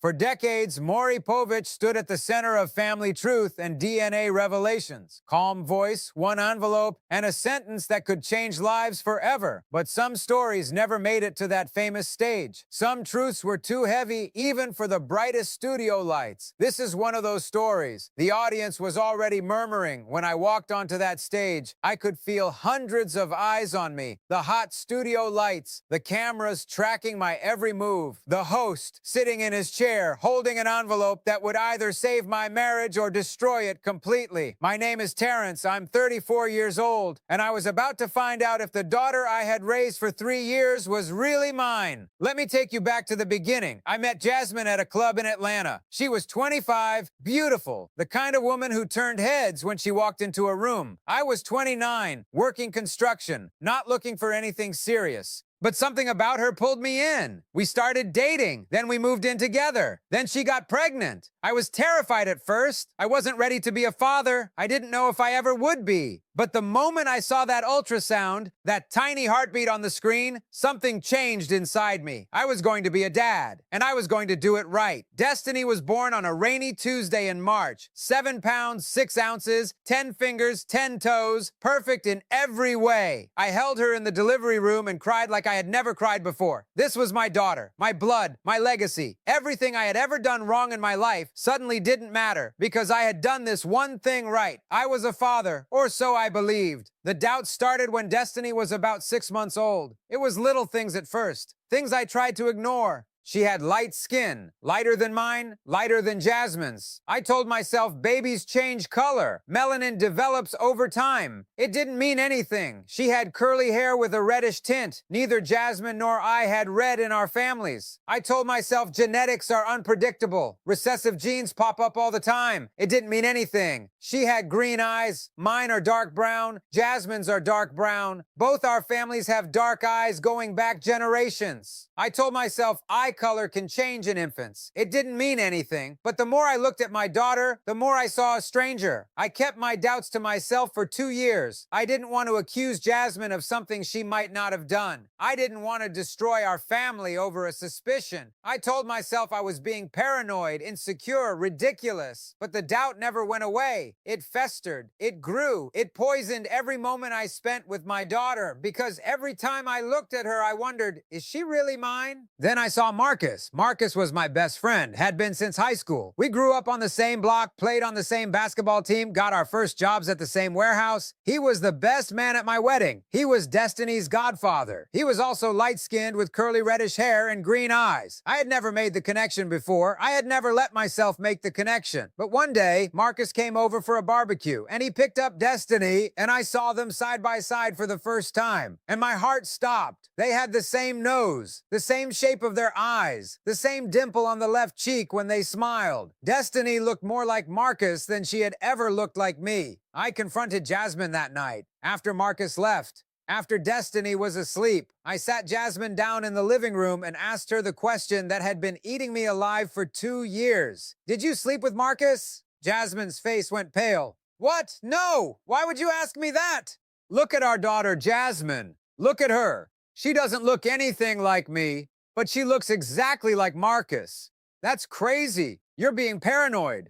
For decades, Maury Povich stood at the center of family truth and DNA revelations. Calm voice, one envelope, and a sentence that could change lives forever. But some stories never made it to that famous stage. Some truths were too heavy even for the brightest studio lights. This is one of those stories. The audience was already murmuring. When I walked onto that stage, I could feel hundreds of eyes on me. The hot studio lights, the cameras tracking my every move, the host sitting in his chair holding an envelope that would either save my marriage or destroy it completely. My name is Terrence. I'm 34 years old, and I was about to find out if the daughter I had raised for 3 years was really mine. Let me take you back to the beginning. I met Jasmine at a club in Atlanta. She was 25, beautiful, the kind of woman who turned heads when she walked into a room. I was 29, working construction, not looking for anything serious. But something about her pulled me in. We started dating. Then we moved in together. Then she got pregnant. I was terrified at first. I wasn't ready to be a father. I didn't know if I ever would be. But the moment I saw that ultrasound, that tiny heartbeat on the screen, something changed inside me. I was going to be a dad, and I was going to do it right. Destiny was born on a rainy Tuesday in March. 7 pounds, 6 ounces, 10 fingers, 10 toes, perfect in every way. I held her in the delivery room and cried like I had never cried before. This was my daughter, my blood, my legacy. Everything I had ever done wrong in my life suddenly didn't matter because I had done this one thing right. I was a father, or so I believed. The doubt started when Destiny was about 6 months old. It was little things at first, things I tried to ignore. She had light skin, lighter than mine, lighter than Jasmine's. I told myself babies change color. Melanin develops over time. It didn't mean anything. She had curly hair with a reddish tint. Neither Jasmine nor I had red in our families. I told myself genetics are unpredictable. Recessive genes pop up all the time. It didn't mean anything. She had green eyes. Mine are dark brown. Jasmine's are dark brown. Both our families have dark eyes going back generations. I told myself eye color can change in infants. It didn't mean anything, but the more I looked at my daughter, the more I saw a stranger. I kept my doubts to myself for 2 years. I didn't want to accuse Jasmine of something she might not have done. I didn't want to destroy our family over a suspicion. I told myself I was being paranoid, insecure, ridiculous, but the doubt never went away. It festered. It grew. It poisoned every moment I spent with my daughter because every time I looked at her, I wondered, is she really mine? Then I saw Marcus. Marcus was my best friend, had been since high school. We grew up on the same block, played on the same basketball team, got our first jobs at the same warehouse. He was the best man at my wedding. He was Destiny's godfather. He was also light-skinned with curly reddish hair and green eyes. I had never made the connection before. I had never let myself make the connection. But one day, Marcus came over for a barbecue, and he picked up Destiny, and I saw them side by side for the first time. And my heart stopped. They had the same nose, the same shape of their eyes, the same dimple on the left cheek when they smiled. Destiny looked more like Marcus than she had ever looked like me. I confronted Jasmine that night, after Marcus left. After Destiny was asleep, I sat Jasmine down in the living room and asked her the question that had been eating me alive for 2 years. Did you sleep with Marcus? Jasmine's face went pale. What? No! Why would you ask me that? Look at our daughter, Jasmine. Look at her. She doesn't look anything like me, but she looks exactly like Marcus. That's crazy. You're being paranoid.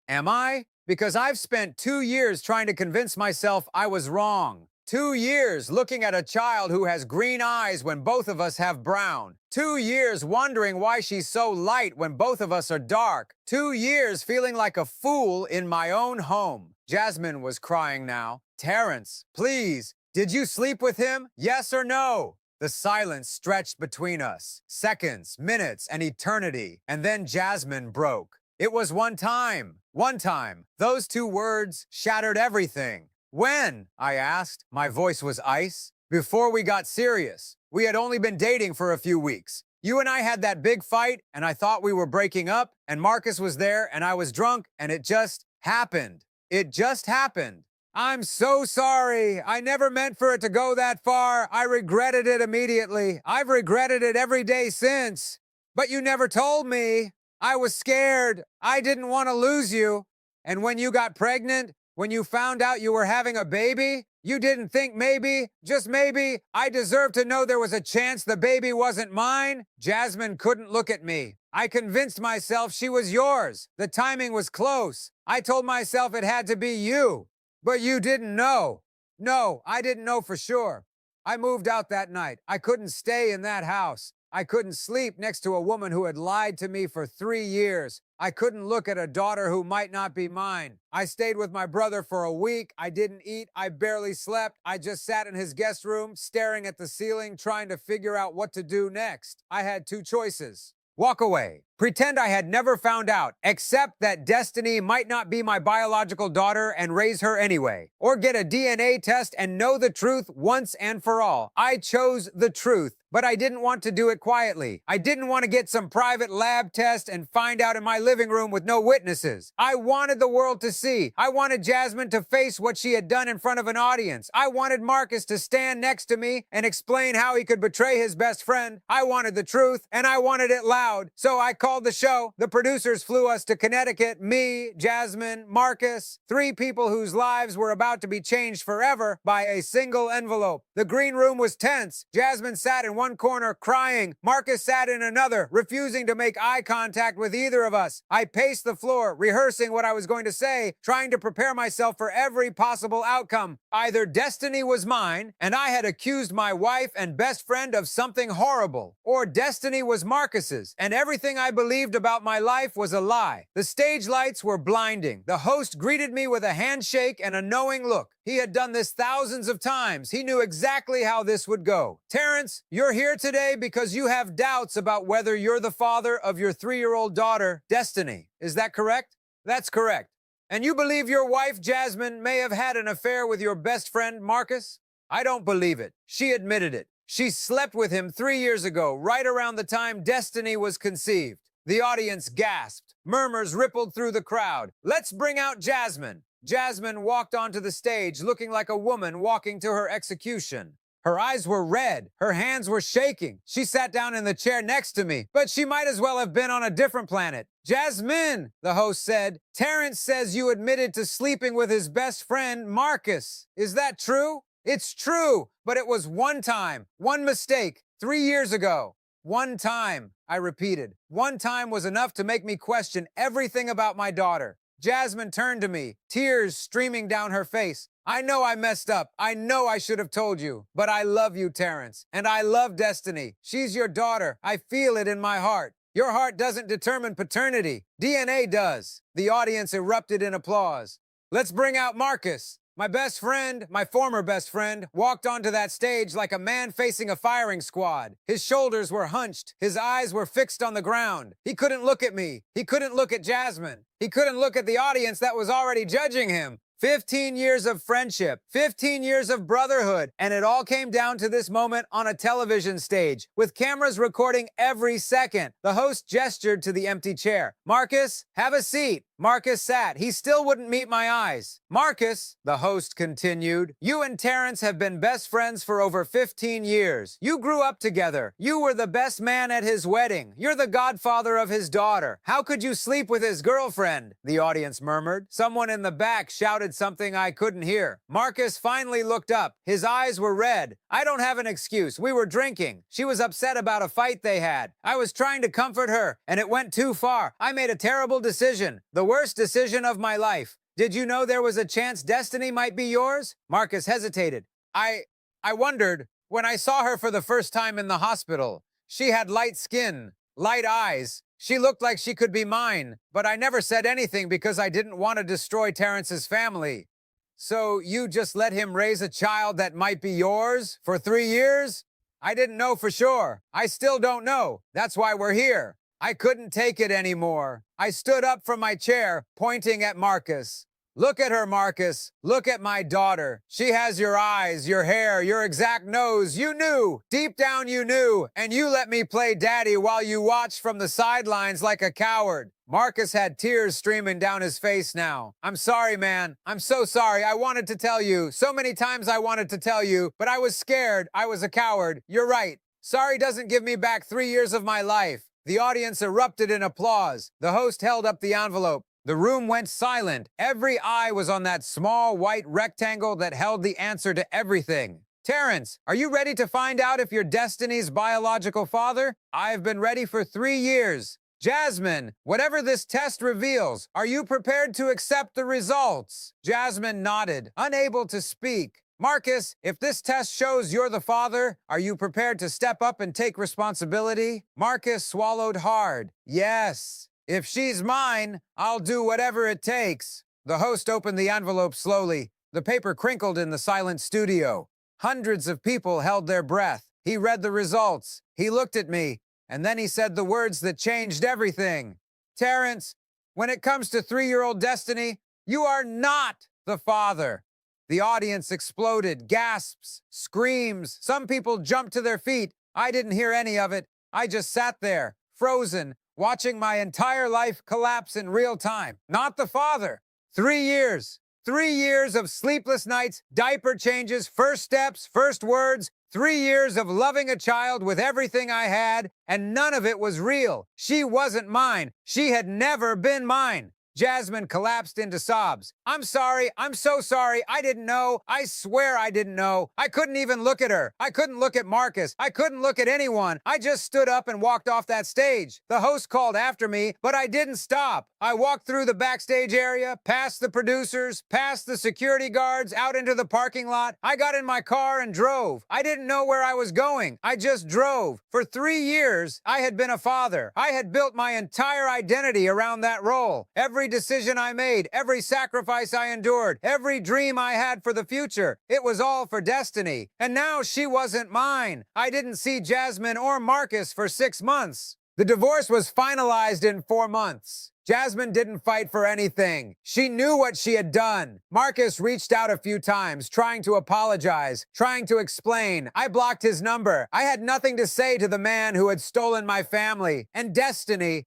Am I? Because I've spent 2 years trying to convince myself I was wrong. 2 years looking at a child who has green eyes when both of us have brown. 2 years wondering why she's so light when both of us are dark. 2 years feeling like a fool in my own home. Jasmine was crying now. Terrence, please, did you sleep with him? Yes or no? The silence stretched between us. Seconds, minutes, and eternity. And then Jasmine broke. It was one time. One time. Those 2 words shattered everything. When? I asked. My voice was ice. Before we got serious. We had only been dating for a few weeks. You and I had that big fight, and I thought we were breaking up, and Marcus was there, and I was drunk, and it just happened. It just happened. I'm so sorry. I never meant for it to go that far. I regretted it immediately. I've regretted it every day since. But you never told me. I was scared. I didn't want to lose you. And when you got pregnant, when you found out you were having a baby, you didn't think maybe, just maybe, I deserved to know there was a chance the baby wasn't mine? Jasmine couldn't look at me. I convinced myself she was yours. The timing was close. I told myself it had to be you. But you didn't know. No, I didn't know for sure. I moved out that night. I couldn't stay in that house. I couldn't sleep next to a woman who had lied to me for 3 years. I couldn't look at a daughter who might not be mine. I stayed with my brother for a week. I didn't eat. I barely slept. I just sat in his guest room, staring at the ceiling, trying to figure out what to do next. I had two choices. Walk away. Pretend I had never found out, accept that Destiny might not be my biological daughter and raise her anyway. Or get a DNA test and know the truth once and for all. I chose the truth, but I didn't want to do it quietly. I didn't want to get some private lab test and find out in my living room with no witnesses. I wanted the world to see. I wanted Jasmine to face what she had done in front of an audience. I wanted Marcus to stand next to me and explain how he could betray his best friend. I wanted the truth, and I wanted it loud. So I called the show. The producers flew us to Connecticut. Me, Jasmine, Marcus, three people whose lives were about to be changed forever by a single envelope. The green room was tense. Jasmine sat in one corner crying. Marcus sat in another, refusing to make eye contact with either of us. I paced the floor, rehearsing what I was going to say, trying to prepare myself for every possible outcome. Either Destiny was mine, and I had accused my wife and best friend of something horrible, or Destiny was Marcus's, and everything I believed about my life was a lie. The stage lights were blinding. The host greeted me with a handshake and a knowing look. He had done this thousands of times. He knew exactly how this would go. Terrence, you're here today because you have doubts about whether you're the father of your 3-year-old daughter, Destiny. Is that correct? That's correct. And you believe your wife, Jasmine, may have had an affair with your best friend, Marcus? I don't believe it. She admitted it. She slept with him 3 years ago, right around the time Destiny was conceived. The audience gasped. Murmurs rippled through the crowd. Let's bring out Jasmine. Jasmine walked onto the stage looking like a woman walking to her execution. Her eyes were red. Her hands were shaking. She sat down in the chair next to me, but she might as well have been on a different planet. Jasmine, the host said, Terrence says you admitted to sleeping with his best friend, Marcus. Is that true? It's true, but it was one time, one mistake, 3 years ago. One time, I repeated. One time was enough to make me question everything about my daughter. Jasmine turned to me, tears streaming down her face. I know I messed up. I know I should have told you. But I love you, Terrence. And I love Destiny. She's your daughter. I feel it in my heart. Your heart doesn't determine paternity. DNA does. The audience erupted in applause. Let's bring out Marcus. My best friend, my former best friend, walked onto that stage like a man facing a firing squad. His shoulders were hunched. His eyes were fixed on the ground. He couldn't look at me. He couldn't look at Jasmine. He couldn't look at the audience that was already judging him. 15 years of friendship, 15 years of brotherhood, and it all came down to this moment on a television stage, with cameras recording every second. The host gestured to the empty chair. Marcus, have a seat. Marcus sat. He still wouldn't meet my eyes. Marcus, the host continued, you and Terrence have been best friends for over 15 years. You grew up together. You were the best man at his wedding. You're the godfather of his daughter. How could you sleep with his girlfriend? The audience murmured. Someone in the back shouted something I couldn't hear. Marcus finally looked up. His eyes were red. I don't have an excuse. We were drinking. She was upset about a fight they had. I was trying to comfort her, and it went too far. I made a terrible decision. The worst decision of my life. Did you know there was a chance Destiny might be yours? Marcus hesitated. I wondered, when I saw her for the first time in the hospital, she had light skin, light eyes. She looked like she could be mine, but I never said anything because I didn't want to destroy Terrence's family. So you just let him raise a child that might be yours for 3 years? I didn't know for sure. I still don't know. That's why we're here. I couldn't take it anymore. I stood up from my chair, pointing at Marcus. Look at her, Marcus. Look at my daughter. She has your eyes, your hair, your exact nose. You knew. Deep down you knew. And you let me play daddy while you watched from the sidelines like a coward. Marcus had tears streaming down his face now. I'm sorry, man. I'm so sorry. I wanted to tell you. So many times I wanted to tell you, but I was scared. I was a coward. You're right. Sorry doesn't give me back 3 years of my life. The audience erupted in applause. The host held up the envelope. The room went silent. Every eye was on that small white rectangle that held the answer to everything. Terrence, are you ready to find out if you're Destiny's biological father? I've been ready for 3 years. Jasmine, whatever this test reveals, are you prepared to accept the results? Jasmine nodded, unable to speak. Marcus, if this test shows you're the father, are you prepared to step up and take responsibility? Marcus swallowed hard. Yes. If she's mine, I'll do whatever it takes. The host opened the envelope slowly. The paper crinkled in the silent studio. Hundreds of people held their breath. He read the results. He looked at me, and then he said the words that changed everything. Terrence, when it comes to 3-year-old Destiny, you are not the father. The audience exploded, gasps, screams. Some people jumped to their feet. I didn't hear any of it. I just sat there, frozen, watching my entire life collapse in real time. Not the father. 3 years. 3 years of sleepless nights, diaper changes, first steps, first words. 3 years of loving a child with everything I had, and none of it was real. She wasn't mine. She had never been mine. Jasmine collapsed into sobs. I'm sorry. I'm so sorry. I didn't know. I swear I didn't know. I couldn't even look at her. I couldn't look at Marcus. I couldn't look at anyone. I just stood up and walked off that stage. The host called after me, but I didn't stop. I walked through the backstage area, past the producers, past the security guards, out into the parking lot. I got in my car and drove. I didn't know where I was going. I just drove. For 3 years, I had been a father. I had built my entire identity around that role. Every decision I made, every sacrifice I endured, every dream I had for the future, it was all for Destiny. And now she wasn't mine. I didn't see Jasmine or Marcus for 6 months. The divorce was finalized in 4 months. Jasmine didn't fight for anything. She knew what she had done. Marcus reached out a few times, trying to apologize, trying to explain. I blocked his number. I had nothing to say to the man who had stolen my family. And Destiny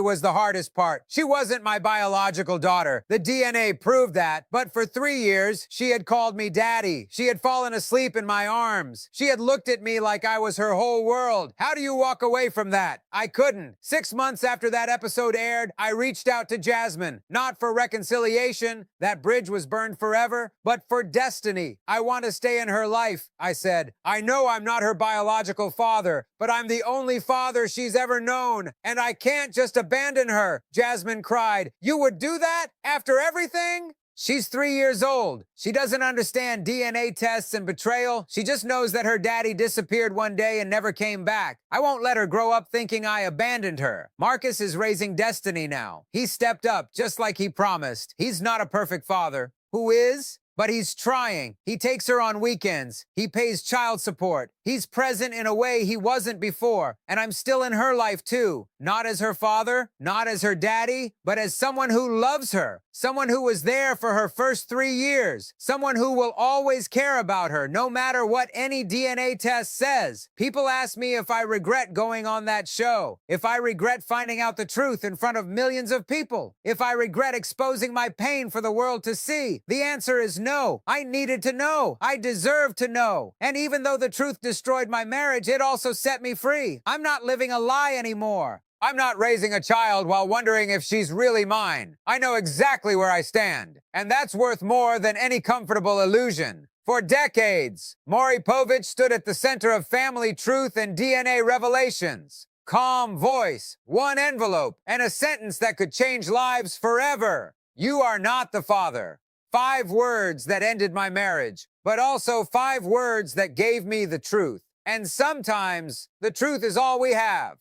was the hardest part. She wasn't my biological daughter. The DNA proved that. But for 3 years, she had called me daddy. She had fallen asleep in my arms. She had looked at me like I was her whole world. How do you walk away from that? I couldn't. 6 months after that episode aired, I reached out to Jasmine, not for reconciliation, that bridge was burned forever, but for Destiny. I want to stay in her life, I said. I know I'm not her biological father, but I'm the only father she's ever known, and I can't just abandon her, Jasmine cried. You would do that? After everything? She's 3 years old. She doesn't understand DNA tests and betrayal. She just knows that her daddy disappeared one day and never came back. I won't let her grow up thinking I abandoned her. Marcus is raising Destiny now. He stepped up just like he promised. He's not a perfect father. Who is? But he's trying. He takes her on weekends. He pays child support. He's present in a way he wasn't before. And I'm still in her life too. Not as her father, not as her daddy, but as someone who loves her. Someone who was there for her first 3 years. Someone who will always care about her, no matter what any DNA test says. People ask me if I regret going on that show. If I regret finding out the truth in front of millions of people. If I regret exposing my pain for the world to see. The answer is no. I needed to know. I deserve to know. And even though the truth destroyed my marriage, it also set me free. I'm not living a lie anymore. I'm not raising a child while wondering if she's really mine. I know exactly where I stand. And that's worth more than any comfortable illusion. For decades, Maury Povich stood at the center of family truth and DNA revelations. Calm voice, one envelope, and a sentence that could change lives forever. You are not the father. 5 words that ended my marriage, but also 5 words that gave me the truth. And sometimes the truth is all we have.